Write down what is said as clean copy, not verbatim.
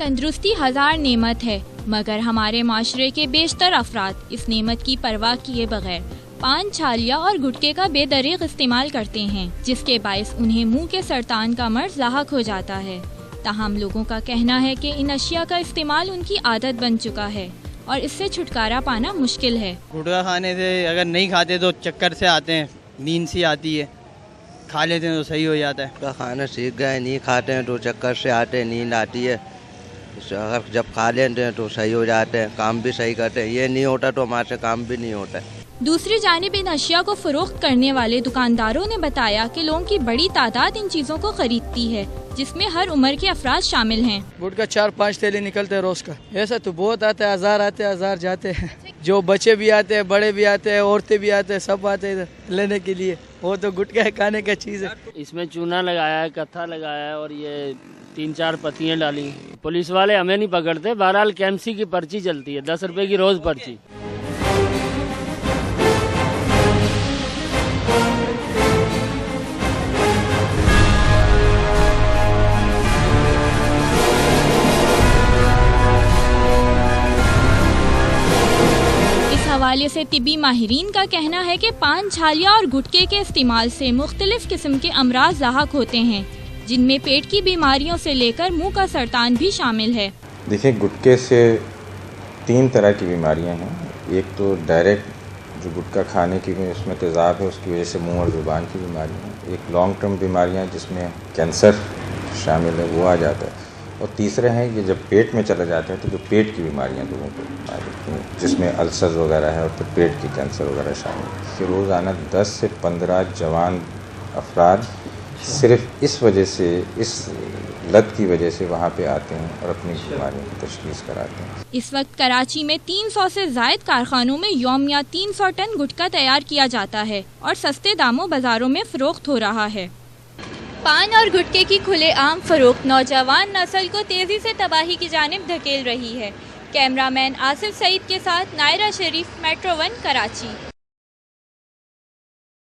تندرستی ہزار نعمت ہے، مگر ہمارے معاشرے کے بیشتر افراد اس نعمت کی پرواہ کیے بغیر پان، چھالیاں اور گٹکے کا بے دریغ استعمال کرتے ہیں، جس کے باعث انہیں منہ کے سرطان کا مرض لاحق ہو جاتا ہے۔ تاہم لوگوں کا کہنا ہے کہ ان اشیاء کا استعمال ان کی عادت بن چکا ہے اور اس سے چھٹکارا پانا مشکل ہے۔ گٹکا کھانے سے اگر نہیں کھاتے تو چکر سے آتے ہیں، نیند سی آتی ہے، کھا لیتے ہیں تو صحیح ہو جاتا ہے۔ گٹکا کھانا سیکھ گئے، نہیں کھاتے ہیں تو چکر سے آتے ہیں، نیند آتی ہے، اگر جب کھا لیتے ہیں تو صحیح ہو جاتے ہیں، کام بھی صحیح کرتے ہیں، یہ نہیں ہوتا تو ہمارے سے کام بھی نہیں ہوتا ہے۔ دوسری جانب ان اشیاء کو فروخت کرنے والے دکانداروں نے بتایا کہ لوگوں کی بڑی تعداد ان چیزوں کو خریدتی ہے، جس میں ہر عمر کے افراد شامل ہیں۔ گٹکا 4-5 تھیلے نکلتے ہیں روز کا، ایسا تو بہت آتا ہے، ہزار آتے ہیں، ہزار جاتے ہیں، جو بچے بھی آتے ہیں، بڑے بھی آتے ہیں، عورتیں بھی آتے ہیں، سب آتے ہیں لینے کے لیے۔ وہ تو گٹکا کھانے کا چیز ہے۔ اس میں چونا لگایا ہے، کتھا لگایا ہے اور یہ 3-4 پتیاں ڈالی۔ پولیس والے ہمیں نہیں پکڑتے، بہرحال KMC کی پرچی چلتی ہے، 10 روپے کی روز پرچی۔ حوالے سے طبی ماہرین کا کہنا ہے کہ پان، چھالیاں اور گٹکے کے استعمال سے مختلف قسم کے امراض لاحق ہوتے ہیں، جن میں پیٹ کی بیماریوں سے لے کر منہ کا سرطان بھی شامل ہے۔ دیکھیں، گٹکے سے 3 طرح کی بیماریاں ہیں۔ ایک تو ڈائریکٹ جو گٹکا کھانے کی اس میں تیزاب ہے، اس کی وجہ سے منہ اور زبان کی بیماری ہے۔ ایک لانگ ٹرم بیماریاں جس میں کینسر شامل ہے، وہ آ جاتا ہے۔ اور تیسرا ہے کہ جب پیٹ میں چلا جاتا ہے تو جو پیٹ کی بیماریاں لوگوں کو آ جاتی ہیں، جس میں السر وغیرہ ہے اور پھر پیٹ کی کینسر وغیرہ شامل ہے۔ کہ روزانہ 10 سے 15 جوان افراد صرف اس وجہ سے، اس لت کی وجہ سے وہاں پہ آتے ہیں اور اپنی بیماریوں کی تشخیص کراتے ہیں۔ اس وقت کراچی میں 300 سے زائد کارخانوں میں یومیہ 300 ٹن گٹکا تیار کیا جاتا ہے اور سستے داموں بازاروں میں فروخت ہو رہا ہے۔ پان اور گٹکے کی کھلے عام فروخت نوجوان نسل کو تیزی سے تباہی کی جانب دھکیل رہی ہے۔ کیمرہ مین آصف سعید کے ساتھ نائرہ شریف، میٹرو 1 کراچی۔